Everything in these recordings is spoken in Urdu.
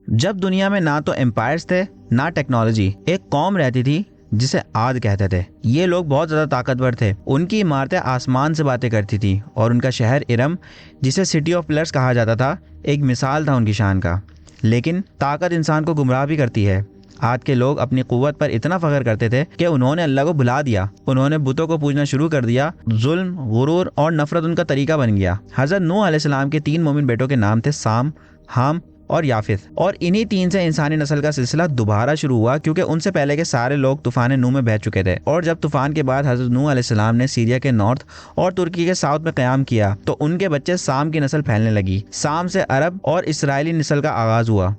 جب دنیا میں نہ تو امپائرز تھے نہ ٹیکنالوجی، ایک قوم رہتی تھی جسے عاد کہتے تھے۔ یہ لوگ بہت زیادہ طاقتور تھے، ان کی عمارتیں آسمان سے باتیں کرتی تھیں اور ان کا شہر ارم، جسے سٹی آف پلرز کہا جاتا تھا، ایک مثال تھا ان کی شان کا۔ لیکن طاقت انسان کو گمراہ بھی کرتی ہے۔ عاد کے لوگ اپنی قوت پر اتنا فخر کرتے تھے کہ انہوں نے اللہ کو بھلا دیا، انہوں نے بتوں کو پوجنا شروع کر دیا، ظلم، غرور اور نفرت ان کا طریقہ بن گیا۔ حضرت نوح علیہ السلام کے 3 مومن بیٹوں کے نام تھے سام، حام اور یافث، اور انہی 3 سے انسانی نسل کا سلسلہ دوبارہ شروع ہوا، کیونکہ ان سے پہلے کے سارے لوگ طوفان نوح میں بہہ چکے تھے۔ اور جب طوفان کے بعد حضرت نوح علیہ السلام نے سیریا کے نارتھ اور ترکی کے ساؤتھ میں قیام کیا تو ان کے بچے سام کی نسل پھیلنے لگی۔ سام سے عرب اور اسرائیلی نسل کا آغاز ہوا،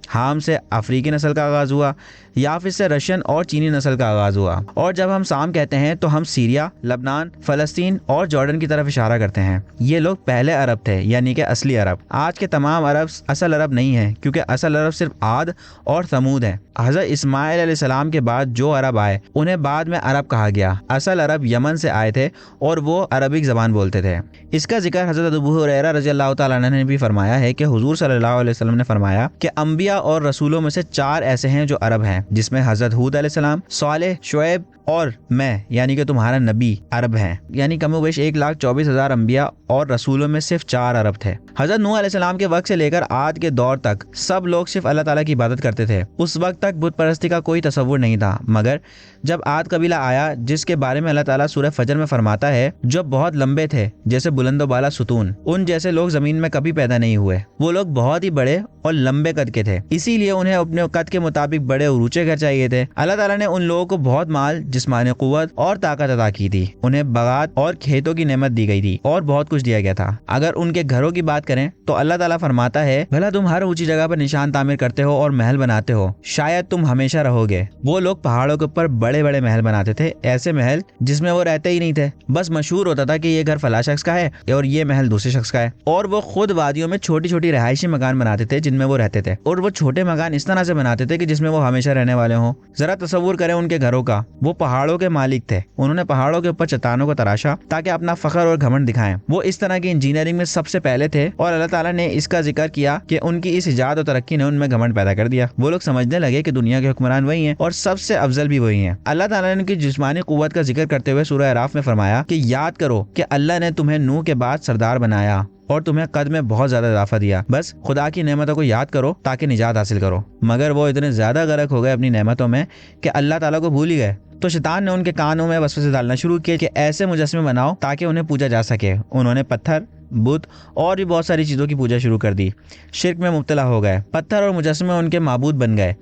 حام سے افریقی نسل کا آغاز ہوا، یافث سے رشین اور چینی نسل کا آغاز ہوا۔ اور جب ہم سام کہتے ہیں تو ہم سیریا، لبنان، فلسطین اور جارڈن کی طرف اشارہ کرتے ہیں۔ یہ لوگ پہلے عرب تھے، یعنی کہ اصلی عرب۔ آج کے تمام عرب اصل عرب نہیں ہیں، کیونکہ اصل عرب صرف عاد اور ثمود ہے۔ حضرت اسماعیل علیہ السلام کے بعد جو عرب آئے انہیں بعد میں عرب کہا گیا۔ اصل عرب یمن سے آئے تھے اور وہ عربک زبان بولتے تھے۔ اس کا ذکر حضرت ابو ہریرہ رضی اللہ تعالیٰ عنہ نے بھی فرمایا ہے کہ حضور صلی اللہ علیہ وسلم نے فرمایا کہ انبیاء اور رسولوں میں سے 4 ایسے ہیں جو عرب ہیں، جس میں حضرت ہود علیہ السلام، صالح، شعیب اور میں یعنی کہ تمہارا نبی عرب ہیں۔ یعنی کم و بیش 1,24,000 انبیاء اور رسولوں میں صرف 4 عرب تھے۔ حضرت نوح علیہ السلام کے وقت سے لے کر عاد کے دور تک سب لوگ صرف اللہ تعالیٰ کی عبادت کرتے تھے۔ اس وقت تک بت پرستی کا کوئی تصور نہیں تھا، مگر جب عاد قبیلہ آیا، جس کے بارے میں اللہ تعالیٰ سورہ فجر میں فرماتا ہے، جو بہت لمبے تھے جیسے بلند و بالا ستون، ان جیسے لوگ زمین میں کبھی پیدا نہیں ہوئے۔ وہ لوگ بہت ہی بڑے اور لمبے قد کے تھے، اسی لیے انہیں اپنے قد کے مطابق بڑے اور اونچے گھر چاہیے تھے۔ اللہ تعالیٰ نے ان لوگوں کو بہت مال، جسمانی قوت اور طاقت عطا کی تھی، انہیں باغات اور کھیتوں کی نعمت دی گئی تھی اور بہت کچھ دیا گیا تھا۔ اگر ان کے گھروں کی بات کریں تو اللہ تعالیٰ فرماتا ہے، بھلا تم ہر اونچی جگہ پر نشان تعمیر کرتے ہو اور محل بناتے ہو، شاید تم ہمیشہ رہو گے۔ وہ لوگ پہاڑوں کے اوپر بڑے بڑے محل بناتے تھے، ایسے محل جس میں وہ رہتے ہی نہیں تھے، بس مشہور ہوتا تھا کہ یہ گھر فلاں شخص کا ہے اور یہ محل دوسرے شخص کا ہے۔ اور وہ خود وادیوں میں چھوٹی چھوٹی رہائشی مکان بناتے تھے جن میں وہ رہتے تھے، اور وہ چھوٹے مکان اس طرح سے بناتے تھے کہ جس میں وہ ہمیشہ رہنے والے ہوں۔ ذرا تصور کریں ان کے گھروں کا۔ وہ پہاڑوں کے مالک تھے، انہوں نے پہاڑوں کے اوپر چٹانوں کو تراشا تاکہ اپنا فخر اور گھمنڈ دکھائیں۔ وہ اس طرح کی انجینئرنگ میں سب سے پہلے تھے، اور اللہ تعالیٰ نے اس کا ذکر کیا کہ ان کی اس ایجاد و ترقی نے ان میں گھمنڈ پیدا کر دیا۔ وہ لوگ سمجھنے لگے کہ دنیا کے حکمران وہی ہیں اور سب سے افضل بھی وہی ہیں۔ اللہ تعالیٰ نے ان کی جسمانی قوت کا ذکر کرتے ہوئے سورہ اعراف میں فرمایا کہ یاد کرو کہ اللہ نے تمہیں نوح کے بعد سردار بنایا اور تمہیں قد میں بہت زیادہ اضافہ دیا۔ بس خدا کی نعمتوں کو یاد کرو تاکہ نجات حاصل کرو۔ مگر وہ اتنے زیادہ غرق ہو گئے اپنی نعمتوں میں کہ اللہ تعالیٰ کو بھول ہی گئے۔ تو شیطان نے ان کے کانوں میں وسوسے ڈالنا شروع کیے کہ ایسے مجسمے بناؤ تاکہ انہیں پوجا جا سکے۔ انہوں نے پتھر، بت اور بھی بہت ساری چیزوں کی پوجا شروع کر دی، شرک میں مبتلا ہو گئے۔ پتھر اور مجسمے ان کے معبود بن گئے۔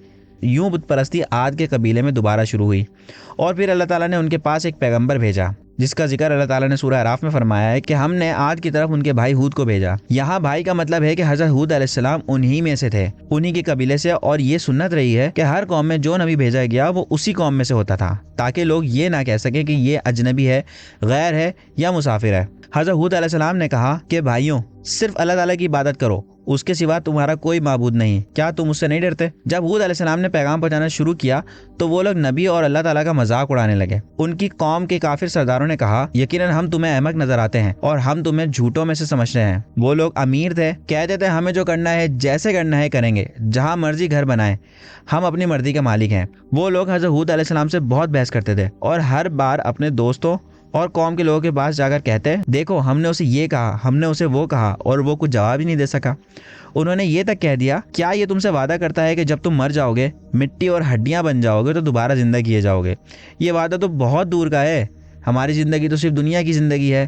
یوں بت پرستی عاد کے قبیلے میں دوبارہ شروع ہوئی، اور پھر اللہ تعالیٰ نے ان کے پاس ایک پیغمبر بھیجا، جس کا ذکر اللہ تعالیٰ نے سورہ اعراف میں فرمایا ہے کہ ہم نے عاد کی طرف ان کے بھائی ہود کو بھیجا۔ یہاں بھائی کا مطلب ہے کہ حضرت ہود علیہ السلام انہی میں سے تھے، انہی کے قبیلے سے، اور یہ سنت رہی ہے کہ ہر قوم میں جو نبی بھیجا گیا وہ اسی قوم میں سے ہوتا تھا، تاکہ لوگ یہ نہ کہہ سکیں کہ یہ اجنبی ہے، غیر ہے یا مسافر ہے۔ حضرت ہود علیہ السلام نے کہا کہ بھائیوں، صرف اللہ تعالیٰ کی عبادت کرو، اس کے سوا تمہارا کوئی معبود نہیں، کیا تم اس سے نہیں ڈرتے؟ جب ہود علیہ السلام نے پیغام پہنچانا شروع کیا تو وہ لوگ نبی اور اللہ تعالیٰ کا مذاق اڑانے لگے۔ ان کی قوم کے کافر سرداروں نے کہا، یقیناً ہم تمہیں احمق نظر آتے ہیں اور ہم تمہیں جھوٹوں میں سے سمجھ رہے ہیں۔ وہ لوگ امیر تھے، کہتے تھے ہمیں جو کرنا ہے جیسے کرنا ہے کریں گے، جہاں مرضی گھر بنائیں، ہم اپنی مرضی کے مالک ہیں۔ وہ لوگ حضرت ہود علیہ السلام سے بہت بحث کرتے تھے اور ہر بار اپنے دوستوں اور قوم کے لوگوں کے پاس جا کر کہتے، دیکھو ہم نے اسے یہ کہا، ہم نے اسے وہ کہا، اور وہ کچھ جواب ہی نہیں دے سکا۔ انہوں نے یہ تک کہہ دیا، کیا یہ تم سے وعدہ کرتا ہے کہ جب تم مر جاؤ گے، مٹی اور ہڈیاں بن جاؤ گے تو دوبارہ زندہ کیے جاؤ گے؟ یہ وعدہ تو بہت دور کا ہے، ہماری زندگی تو صرف دنیا کی زندگی ہے،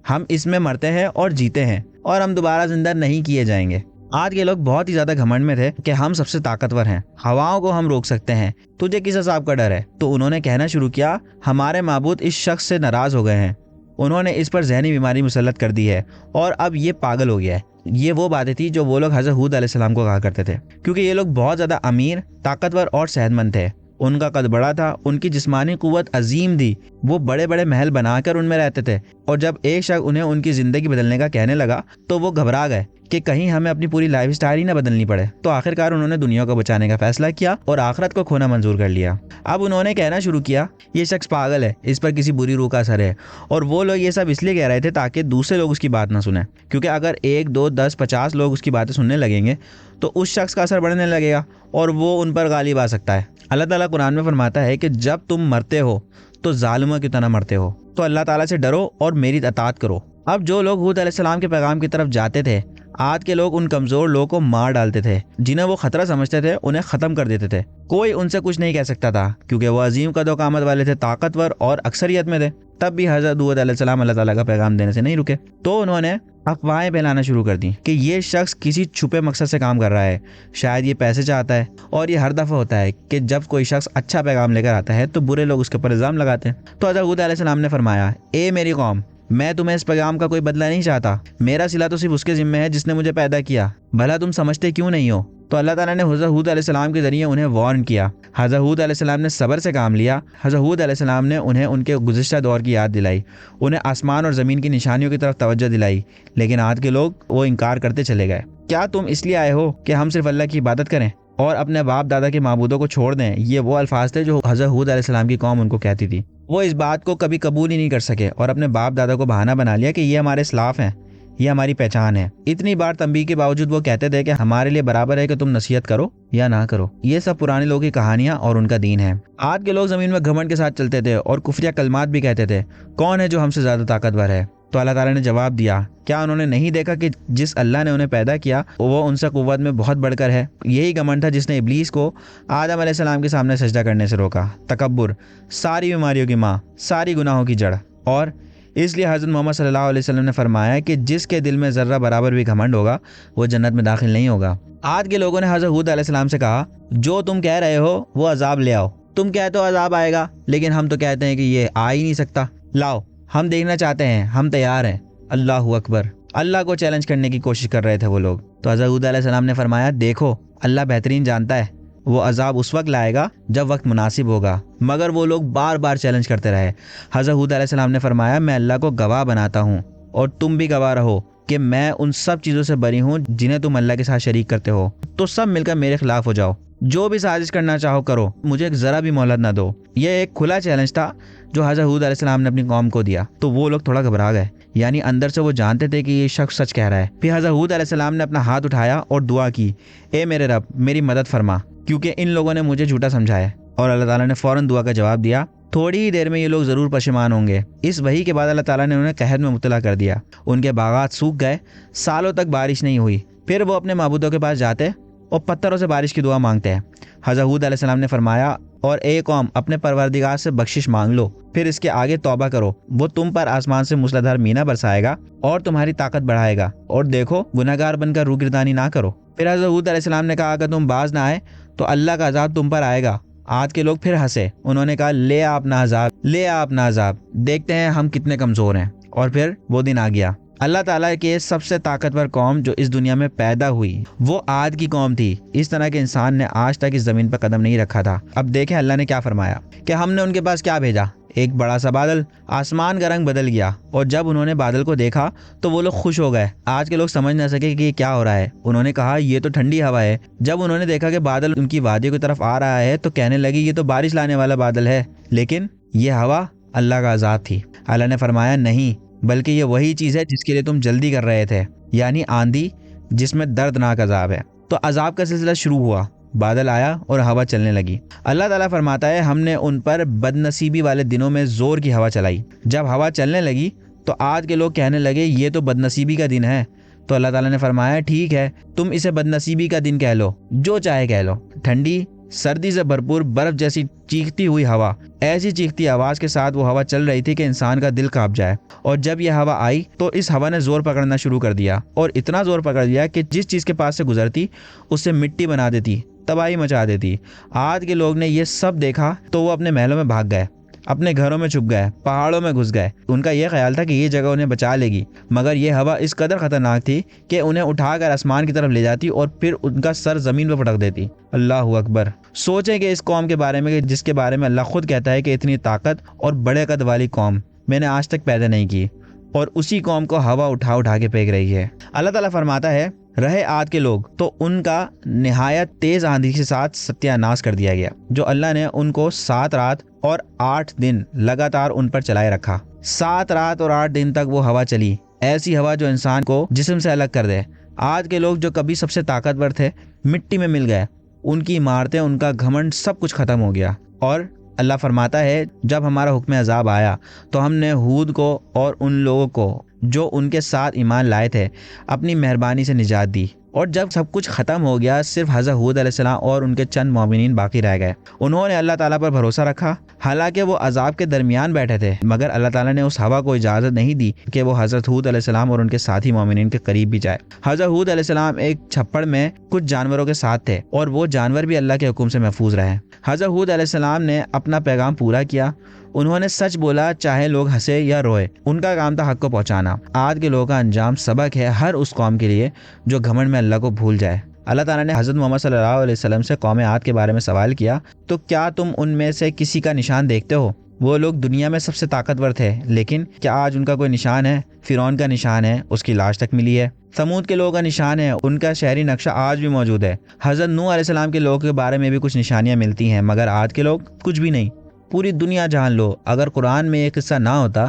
ہم اس میں مرتے ہیں اور جیتے ہیں اور ہم دوبارہ زندہ نہیں کیے جائیں گے۔ آج کے لوگ بہت ہی زیادہ گھمنڈ میں تھے کہ ہم سب سے طاقتور ہیں، ہواؤں کو ہم روک سکتے ہیں، تجھے کس حساب کا ڈر ہے؟ تو انہوں نے کہنا شروع کیا، ہمارے معبود اس شخص سے ناراض ہو گئے ہیں، انہوں نے اس پر ذہنی بیماری مسلط کر دی ہے اور اب یہ پاگل ہو گیا ہے۔ یہ وہ باتیں تھی جو وہ لوگ حضرت ہود علیہ السلام کو کہا کرتے تھے، کیونکہ یہ لوگ بہت زیادہ امیر، طاقتور اور صحت مند تھے۔ ان کا قد بڑا تھا، ان کی جسمانی قوت عظیم تھی، وہ بڑے بڑے محل بنا کر ان میں رہتے تھے، اور جب ایک شخص انہیں ان کی زندگی بدلنے کا کہنے لگا تو وہ گھبرا گئے کہ کہیں ہمیں اپنی پوری لائف سٹائل ہی نہ بدلنی پڑے۔ تو آخرکار انہوں نے دنیا کو بچانے کا فیصلہ کیا اور آخرت کو کھونا منظور کر لیا۔ اب انہوں نے کہنا شروع کیا یہ شخص پاگل ہے، اس پر کسی بری روح کا اثر ہے، اور وہ لوگ یہ سب اس لیے کہہ رہے تھے تاکہ دوسرے لوگ اس کی بات نہ سنیں، کیونکہ اگر 1 2 10 50 لوگ اس کی باتیں سننے لگیں گے تو اس شخص کا اثر بڑھنے لگے گا اور وہ ان پر غالب آ سکتا ہے۔ اللہ تعالیٰ قرآن میں فرماتا ہے کہ جب تم مرتے ہو تو ظالموں کی طرح مرتے ہو، تو اللہ تعالیٰ سے ڈرو اور میری اطاعت کرو۔ اب جو لوگ حود علیہ السلام کے پیغام کی طرف جاتے تھے، آج کے لوگ ان کمزور لوگوں کو مار ڈالتے تھے، جنہیں وہ خطرہ سمجھتے تھے انہیں ختم کر دیتے تھے۔ کوئی ان سے کچھ نہیں کہہ سکتا تھا کیونکہ وہ عظیم قد و قامت والے تھے، طاقتور اور اکثریت میں تھے۔ تب بھی حضرت حود علیہ السلام اللہ تعالیٰ کا پیغام دینے سے نہیں رکے، تو انہوں نے افواہیں پھیلانا شروع کر دی کہ یہ شخص کسی چھپے مقصد سے کام کر رہا ہے، شاید یہ پیسے چاہتا ہے۔ اور یہ ہر دفعہ ہوتا ہے کہ جب کوئی شخص اچھا پیغام لے کر آتا ہے تو برے لوگ اس کے اوپر الزام لگاتے ہیں۔ تو حضرت حود علیہ السلام نے فرمایا اے میری قوم، میں تمہیں اس پیغام کا کوئی بدلہ نہیں چاہتا، میرا صلہ تو صرف اس کے ذمہ ہے جس نے مجھے پیدا کیا، بھلا تم سمجھتے کیوں نہیں ہو؟ تو اللہ تعالیٰ نے حضرت حود علیہ السلام کے ذریعے انہیں وارن کیا۔ حضرت حود علیہ السلام نے صبر سے کام لیا۔ حضرت حود علیہ السلام نے انہیں ان کے گزشتہ دور کی یاد دلائی، انہیں آسمان اور زمین کی نشانیوں کی طرف توجہ دلائی، لیکن آج کے لوگ وہ انکار کرتے چلے گئے۔ کیا تم اس لیے آئے ہو کہ ہم صرف اللہ کی عبادت کریں اور اپنے باپ دادا کے معبودوں کو چھوڑ دیں؟ یہ وہ الفاظ تھے جو حضرت حود علیہ السلام کی قوم ان کو کہتی تھی۔ وہ اس بات کو کبھی قبول ہی نہیں کر سکے اور اپنے باپ دادا کو بہانہ بنا لیا کہ یہ ہمارے اسلاف ہیں، یہ ہماری پہچان ہے۔ اتنی بار تنبیہ کے باوجود وہ کہتے تھے کہ ہمارے لیے برابر ہے کہ تم نصیحت کرو یا نہ کرو۔ یہ سب پرانے لوگوں کی کہانیاں اور ان کا دین ہے۔ آج کے لوگ زمین میں گھمنڈ کے ساتھ چلتے تھے اور کفریہ کلمات بھی کہتے تھے، کون ہے جو ہم سے زیادہ طاقتور ہے؟ تو اللہ تعالیٰ نے جواب دیا، کیا انہوں نے نہیں دیکھا کہ جس اللہ نے انہیں پیدا کیا وہ ان سے قوت میں بہت بڑھ کر ہے؟ یہی گھمنڈ تھا جس نے ابلیس کو آدم علیہ السلام کے سامنے سجدہ کرنے سے روکا۔ تکبر ساری بیماریوں کی ماں، ساری گناہوں کی جڑ۔ اور اس لیے حضرت محمد صلی اللہ علیہ وسلم نے فرمایا کہ جس کے دل میں ذرہ برابر بھی گھمنڈ ہوگا وہ جنت میں داخل نہیں ہوگا۔ آج کے لوگوں نے حضرت حود علیہ السلام سے کہا، جو تم کہہ رہے ہو وہ عذاب لے آؤ، تم کہتے ہو عذاب آئے گا لیکن ہم تو کہتے ہیں کہ یہ آ ہی نہیں سکتا، لاؤ ہم دیکھنا چاہتے ہیں، ہم تیار ہیں۔ اللہ اکبر، اللہ کو چیلنج کرنے کی کوشش کر رہے تھے وہ لوگ۔ تو حضرت حود علیہ السلام نے فرمایا، دیکھو اللہ بہترین جانتا ہے، وہ عذاب اس وقت لائے گا جب وقت مناسب ہوگا، مگر وہ لوگ بار بار چیلنج کرتے رہے۔ حضرت حود علیہ السلام نے فرمایا، میں اللہ کو گواہ بناتا ہوں اور تم بھی گواہ رہو کہ میں ان سب چیزوں سے بری ہوں جنہیں تم اللہ کے ساتھ شریک کرتے ہو، تو سب مل کر میرے خلاف ہو جاؤ، جو بھی سازش کرنا چاہو کرو، مجھے ایک ذرا بھی مہلت نہ دو۔ یہ ایک کھلا چیلنج تھا جو حضرت حود علیہ السلام نے اپنی قوم کو دیا، تو وہ لوگ تھوڑا گھبرا گئے، یعنی اندر سے وہ جانتے تھے کہ یہ شخص سچ کہہ رہا ہے۔ پھر حضرت حود علیہ السلام نے اپنا ہاتھ اٹھایا اور دعا کی، اے میرے رب میری مدد فرما، کیونکہ ان لوگوں نے مجھے جھوٹا سمجھا ہے۔ اور اللہ تعالیٰ نے فوراً دعا کا جواب دیا، تھوڑی ہی دیر میں یہ لوگ ضرور پشیمان ہوں گے۔ اس وحی کے بعد اللہ تعالیٰ نے انہیں قحط میں مبتلا کر دیا، ان کے باغات سوکھ گئے، سالوں تک بارش نہیں ہوئی۔ پھر وہ اپنے معبودوں کے پاس جاتے اور پتھروں سے بارش کی دعا مانگتے ہیں۔ حضرت حود علیہ السلام نے فرمایا، اور اے قوم اپنے پروردگار سے بخشش مانگ لو، پھر اس کے آگے توبہ کرو، وہ تم پر آسمان سے موسلادھار مینہ برسائے گا اور تمہاری طاقت بڑھائے گا، اور دیکھو گناہگار بن کر روگردانی نہ کرو۔ پھر حضرت حود علیہ السلام نے کہا، اگر تم باز نہ آئے تو اللہ کا عذاب تم پر آئے گا۔ آج کے لوگ پھر ہنسے، انہوں نے کہا، لے آ اپنا عذاب، لے آ اپنا عذاب، دیکھتے ہیں ہم کتنے کمزور ہیں۔ اور پھر وہ دن آ گیا۔ اللہ تعالیٰ کے سب سے طاقتور قوم جو اس دنیا میں پیدا ہوئی وہ عاد کی قوم تھی۔ اس طرح کے انسان نے آج تک اس زمین پر قدم نہیں رکھا تھا۔ اب دیکھیں اللہ نے کیا فرمایا کہ ہم نے ان کے پاس کیا بھیجا، ایک بڑا سا بادل، آسمان کا رنگ بدل گیا، اور جب انہوں نے بادل کو دیکھا تو وہ لوگ خوش ہو گئے۔ آج کے لوگ سمجھ نہ سکے کہ یہ کیا ہو رہا ہے، انہوں نے کہا یہ تو ٹھنڈی ہوا ہے۔ جب انہوں نے دیکھا کہ بادل ان کی وادی کی طرف آ رہا ہے تو کہنے لگی یہ تو بارش لانے والا بادل ہے، لیکن یہ ہوا اللہ کا عذاب تھی۔ اللہ نے فرمایا نہیں، بلکہ یہ وہی چیز ہے جس کے لیے تم جلدی کر رہے تھے، یعنی آندھی جس میں دردناک عذاب ہے۔ تو عذاب کا سلسلہ شروع ہوا، بادل آیا اور ہوا چلنے لگی۔ اللہ تعالیٰ فرماتا ہے، ہم نے ان پر بد نصیبی والے دنوں میں زور کی ہوا چلائی۔ جب ہوا چلنے لگی تو آج کے لوگ کہنے لگے یہ تو بد نصیبی کا دن ہے۔ تو اللہ تعالیٰ نے فرمایا، ٹھیک ہے تم اسے بد نصیبی کا دن کہہ لو، جو چاہے کہہ لو۔ ٹھنڈی سردی سے بھرپور برف جیسی چیختی ہوئی ہوا، ایسی چیختی آواز کے ساتھ وہ ہوا چل رہی تھی کہ انسان کا دل کانپ جائے۔ اور جب یہ ہوا آئی تو اس ہوا نے زور پکڑنا شروع کر دیا، اور اتنا زور پکڑ دیا کہ جس چیز کے پاس سے گزرتی اسے مٹی بنا دیتی، تباہی مچا دیتی۔ آج کے لوگ نے یہ سب دیکھا تو وہ اپنے محلوں میں بھاگ گئے، اپنے گھروں میں چھپ گئے، پہاڑوں میں گھس گئے۔ ان کا یہ خیال تھا کہ یہ جگہ انہیں بچا لے گی، مگر یہ ہوا اس قدر خطرناک تھی کہ انہیں اٹھا کر آسمان کی طرف لے جاتی اور پھر ان کا سر زمین پہ پٹک دیتی۔ اللہ اکبر! سوچیں کہ اس قوم کے بارے میں جس کے بارے میں اللہ خود کہتا ہے کہ اتنی طاقت اور بڑے قد والی قوم میں نے آج تک پیدا نہیں کی، اور اسی قوم کو ہوا اٹھا اٹھا کے پھینک رہی ہے۔ اللہ تعالیٰ فرماتا ہے رہے عاد کے لوگ تو ان کا نہایت تیز آندھی کے ساتھ ستیہ ناش کر دیا گیا، جو اللہ نے ان کو 7 رات اور 8 دن لگاتار ان پر چلائے رکھا۔ 7 رات اور 8 دن تک وہ ہوا چلی، ایسی ہوا جو انسان کو جسم سے الگ کر دے۔ آج کے لوگ جو کبھی سب سے طاقتور تھے مٹی میں مل گئے، ان کی عمارتیں، ان کا گھمنڈ، سب کچھ ختم ہو گیا۔ اور اللہ فرماتا ہے جب ہمارا حکم عذاب آیا تو ہم نے ہود کو اور ان لوگوں کو جو ان کے ساتھ ایمان لائے تھے اپنی مہربانی سے نجات دی، اور جب سب کچھ ختم ہو گیا صرف حضرت ہود علیہ السلام اور ان کے چند مومنین باقی رہ گئے۔ انہوں نے اللہ تعالیٰ پر بھروسہ رکھا، حالانکہ وہ عذاب کے درمیان بیٹھے تھے، مگر اللہ تعالیٰ نے اس ہوا کو اجازت نہیں دی کہ وہ حضرت ہود علیہ السلام اور ان کے ساتھی مومنین کے قریب بھی جائے۔ حضرت ہود علیہ السلام ایک چھپڑ میں کچھ جانوروں کے ساتھ تھے اور وہ جانور بھی اللہ کے حکم سے محفوظ رہے۔ حضرت ہود علیہ السلام نے اپنا پیغام پورا کیا، انہوں نے سچ بولا چاہے لوگ ہنسے یا روئے، ان کا کام تھا حق کو پہنچانا۔ آج کے لوگوں کا انجام سبق ہے ہر اس قوم کے لیے جو گھمنڈ میں اللہ کو بھول جائے۔ اللہ تعالیٰ نے حضرت محمد صلی اللہ علیہ وسلم سے قوم عاد کے بارے میں سوال کیا تو کیا تم ان میں سے کسی کا نشان دیکھتے ہو؟ وہ لوگ دنیا میں سب سے طاقتور تھے، لیکن کیا آج ان کا کوئی نشان ہے؟ فرعون کا نشان ہے، اس کی لاش تک ملی ہے۔ سمود کے لوگوں کا نشان ہے، ان کا شہری نقشہ آج بھی موجود ہے۔ حضرت نوح علیہ السلام کے لوگوں کے بارے میں بھی کچھ نشانیاں ملتی ہیں، مگر آج کے لوگ کچھ بھی نہیں۔ پوری دنیا جان لو، اگر قرآن میں یہ قصہ نہ ہوتا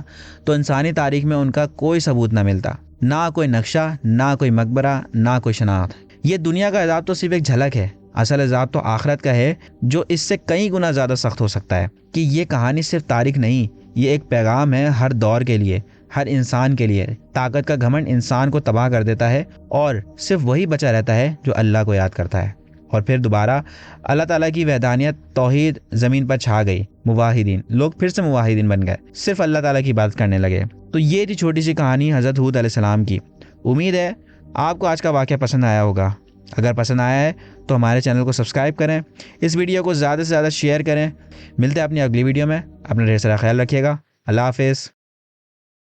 تو انسانی تاریخ میں ان کا کوئی ثبوت نہ ملتا، نہ کوئی نقشہ، نہ کوئی مقبرہ، نہ کوئی شناخت۔ یہ دنیا کا عذاب تو صرف ایک جھلک ہے، اصل عذاب تو آخرت کا ہے جو اس سے کئی گنا زیادہ سخت ہو سکتا ہے۔ کہ یہ کہانی صرف تاریخ نہیں، یہ ایک پیغام ہے ہر دور کے لیے، ہر انسان کے لیے۔ طاقت کا گھمنڈ انسان کو تباہ کر دیتا ہے اور صرف وہی بچا رہتا ہے جو اللہ کو یاد کرتا ہے۔ اور پھر دوبارہ اللہ تعالیٰ کی وحدانیت، توحید زمین پر چھا گئی، موحدین لوگ پھر سے موحدین بن گئے، صرف اللہ تعالیٰ کی عبادت کرنے لگے۔ تو یہ تھی چھوٹی سی کہانی حضرت ہود علیہ السلام کی۔ امید ہے آپ کو آج کا واقعہ پسند آیا ہوگا۔ اگر پسند آیا ہے تو ہمارے چینل کو سبسکرائب کریں، اس ویڈیو کو زیادہ سے زیادہ شیئر کریں۔ ملتے ہیں اپنی اگلی ویڈیو میں، اپنا ڈھیر سارا خیال رکھیے گا۔ اللہ حافظ۔